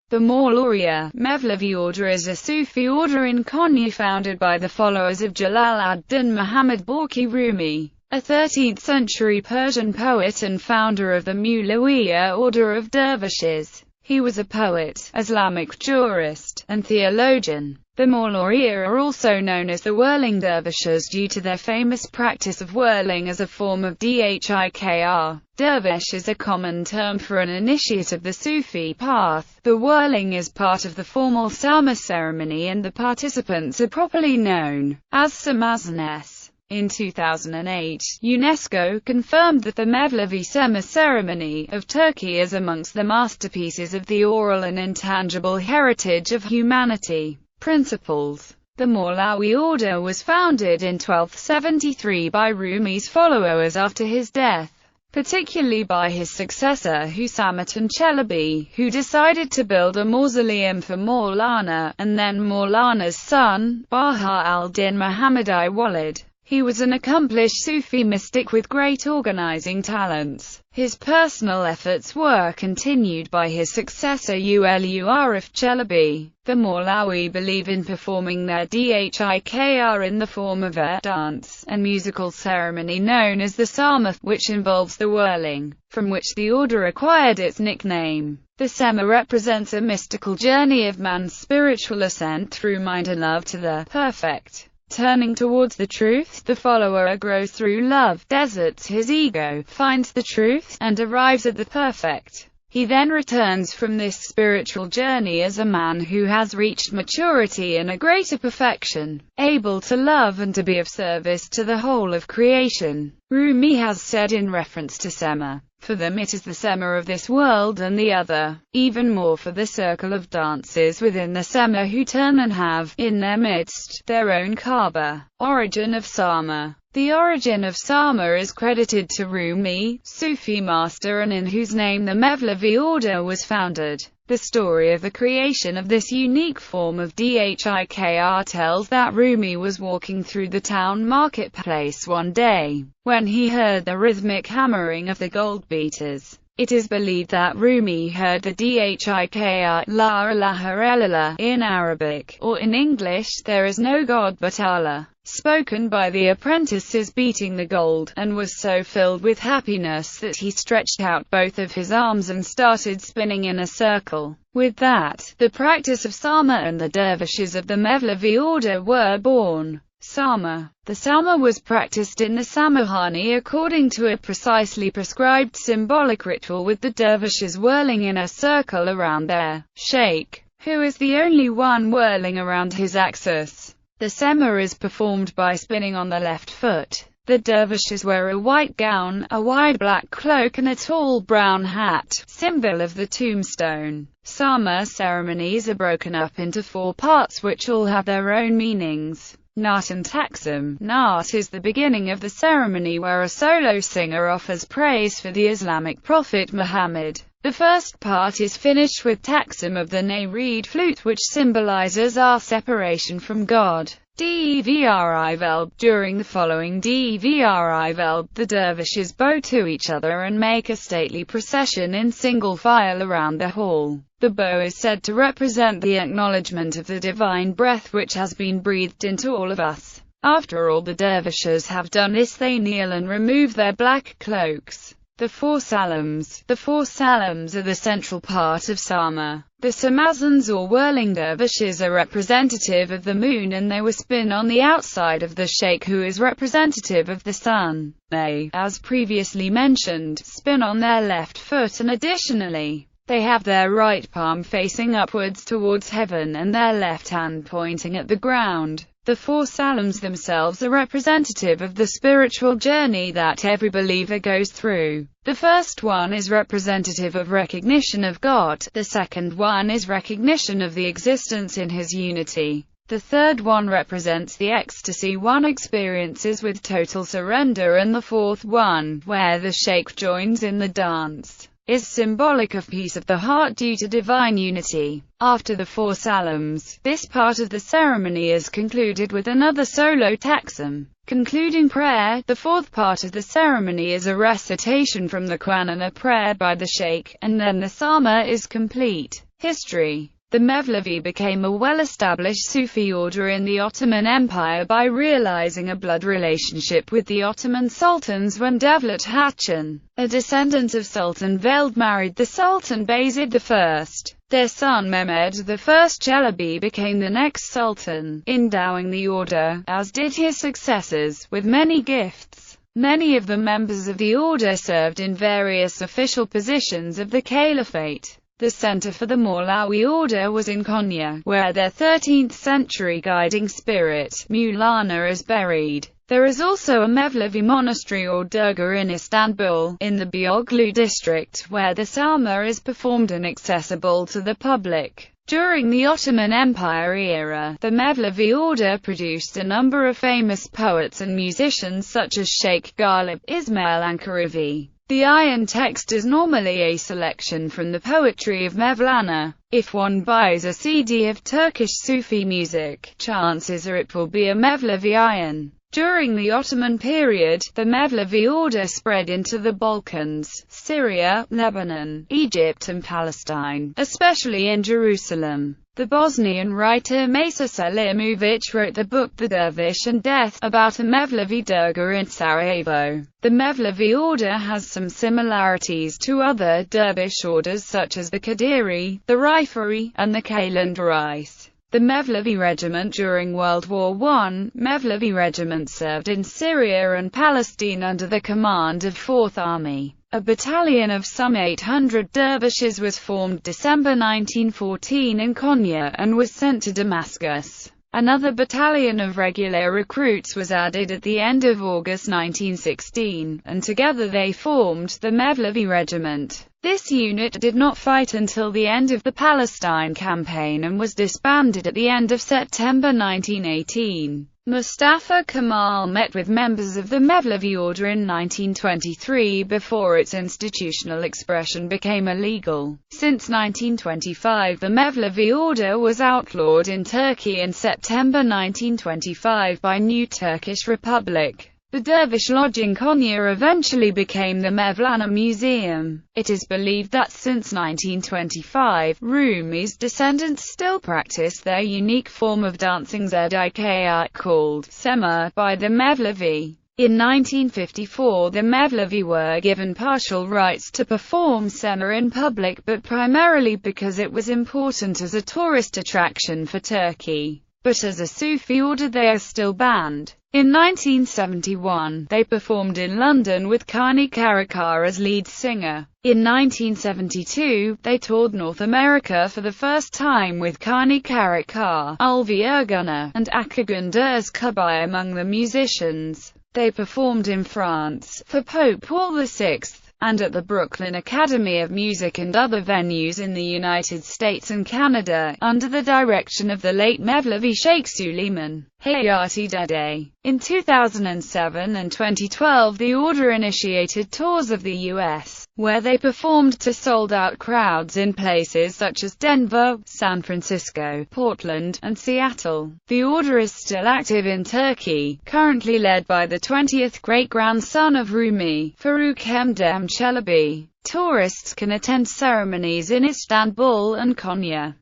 The Mawlawiyah Mevlevi Order is a Sufi order in Konya founded by the followers of Jalal ad-Din Muhammad Baqi Rumi, a 13th-century Persian poet and founder of the Mevlevi Order of Dervishes. He was a poet, Islamic jurist, and theologian. The Mawlawiyah are also known as the whirling dervishes due to their famous practice of whirling as a form of dhikr. Dervish is a common term for an initiate of the Sufi path. The whirling is part of the formal Sama ceremony and the participants are properly known as Samazanes. In 2008, UNESCO confirmed that the Mevlevi Sema ceremony of Turkey is amongst the masterpieces of the oral and intangible heritage of humanity. Principles. The Mevlevi Order was founded in 1273 by Rumi's followers after his death, particularly by his successor Hüsamettin Çelebi, who decided to build a mausoleum for Maulana, and then Maulana's son, Baha al-Din Muhammad I Walid. He was an accomplished Sufi mystic with great organizing talents. His personal efforts were continued by his successor Ulu Arif Çelebi. The Mawlawi believe in performing their dhikr in the form of a dance and musical ceremony known as the Sama, which involves the whirling, from which the order acquired its nickname. The Sema represents a mystical journey of man's spiritual ascent through mind and love to the perfect. Turning towards the truth, the follower grows through love, deserts his ego, finds the truth, and arrives at the perfect. He then returns from this spiritual journey as a man who has reached maturity and a greater perfection, able to love and to be of service to the whole of creation. Rumi has said in reference to Sema, "For them it is the Sema of this world and the other, even more for the circle of dancers within the Sema who turn and have, in their midst, their own Kaaba." Origin of Sama. The origin of Sama is credited to Rumi, Sufi master and in whose name the Mevlevi Order was founded. The story of the creation of this unique form of dhikr tells that Rumi was walking through the town marketplace one day, when he heard the rhythmic hammering of the gold beaters. It is believed that Rumi heard the dhikr La ilaha illallah in Arabic, or in English, there is no God but Allah, spoken by the apprentices beating the gold, and was so filled with happiness that he stretched out both of his arms and started spinning in a circle. With that, the practice of Sama and the dervishes of the Mevlevi Order were born. Sama. The Sama was practiced in the Samahani according to a precisely prescribed symbolic ritual with the dervishes whirling in a circle around their sheikh, who is the only one whirling around his axis. The Sema is performed by spinning on the left foot. The dervishes wear a white gown, a wide black cloak and a tall brown hat, symbol of the tombstone. Sama ceremonies are broken up into 4 parts which all have their own meanings. Naat and Taksim. Naat is the beginning of the ceremony where a solo singer offers praise for the Islamic prophet Muhammad. The first part is finished with Taksim of the Ney reed flute which symbolizes our separation from God. Devrivel. During the following Devrivel, the dervishes bow to each other and make a stately procession in single file around the hall. The bow is said to represent the acknowledgement of the divine breath which has been breathed into all of us. After all the dervishes have done this, they kneel and remove their black cloaks. The Four Salams. The Four Salams are the central part of Sama. The Samazans or whirling dervishes are representative of the moon and they will spin on the outside of the sheikh who is representative of the sun. They, as previously mentioned, spin on their left foot and additionally, they have their right palm facing upwards towards heaven and their left hand pointing at the ground. The Four Salams themselves are representative of the spiritual journey that every believer goes through. The first one is representative of recognition of God, the second one is recognition of the existence in His unity. The third one represents the ecstasy one experiences with total surrender, and the fourth one, where the sheikh joins in the dance, is symbolic of peace of the heart due to divine unity. After the Four Salams, this part of the ceremony is concluded with another solo taksim. Concluding prayer, the fourth part of the ceremony is a recitation from the Quran and a prayer by the sheikh, and then the Sama is complete. History. The Mevlevi became a well-established Sufi order in the Ottoman Empire by realizing a blood relationship with the Ottoman sultans when Devlet Haçan, a descendant of Sultan Velid, married the Sultan Bayezid I. Their son Mehmed I Çelebi became the next sultan, endowing the order, as did his successors, with many gifts. Many of the members of the order served in various official positions of the caliphate. The center for the Mevlevi order was in Konya, where their 13th-century guiding spirit, Mevlana, is buried. There is also a Mevlevi monastery or durga in Istanbul, in the Beyoğlu district, where the salma is performed and accessible to the public. During the Ottoman Empire era, the Mevlevi order produced a number of famous poets and musicians such as Sheikh Galip, Ismail Ankaravi. The iron text is normally a selection from the poetry of Mevlana. If one buys a CD of Turkish Sufi music, chances are it will be a Mevlevi iron. During the Ottoman period, the Mevlevi order spread into the Balkans, Syria, Lebanon, Egypt and Palestine, especially in Jerusalem. The Bosnian writer Mesa Selimovic wrote the book The Dervish and Death, about a Mevlevi durga in Sarajevo. The Mevlevi order has some similarities to other dervish orders such as the Qadiri, the Rifai, and the Kalandaris. The Mevlevi Regiment. During World War I, Mevlevi Regiment served in Syria and Palestine under the command of 4th Army. A battalion of some 800 dervishes was formed December 1914 in Konya, and was sent to Damascus. Another battalion of regular recruits was added at the end of August 1916, and together they formed the Mevlevi Regiment. This unit did not fight until the end of the Palestine campaign and was disbanded at the end of September 1918. Mustafa Kemal met with members of the Mevlevi order in 1923 before its institutional expression became illegal. Since 1925, the Mevlevi order was outlawed in Turkey in September 1925 by New Turkish Republic. The Dervish Lodge in Konya eventually became the Mevlana Museum. It is believed that since 1925, Rumi's descendants still practice their unique form of dancing Zdik called Sema by the Mevlevi. In 1954 the Mevlevi were given partial rights to perform Sema in public, but primarily because it was important as a tourist attraction for Turkey. But as a Sufi order they are still banned. In 1971, they performed in London with Kani Karakar as lead singer. In 1972, they toured North America for the first time with Kani Karakar, Ulvi Ergüner, and Akagun Kubai among the musicians. They performed in France, for Pope Paul VI, and at the Brooklyn Academy of Music and other venues in the United States and Canada, under the direction of the late Mevlevi Sheikh Suleiman Hayati Dede. In 2007 and 2012 the order initiated tours of the U.S., where they performed to sold-out crowds in places such as Denver, San Francisco, Portland, and Seattle. The order is still active in Turkey, currently led by the 20th great-grandson of Rumi, Faruk Hemdem Çelebi. Tourists can attend ceremonies in Istanbul and Konya.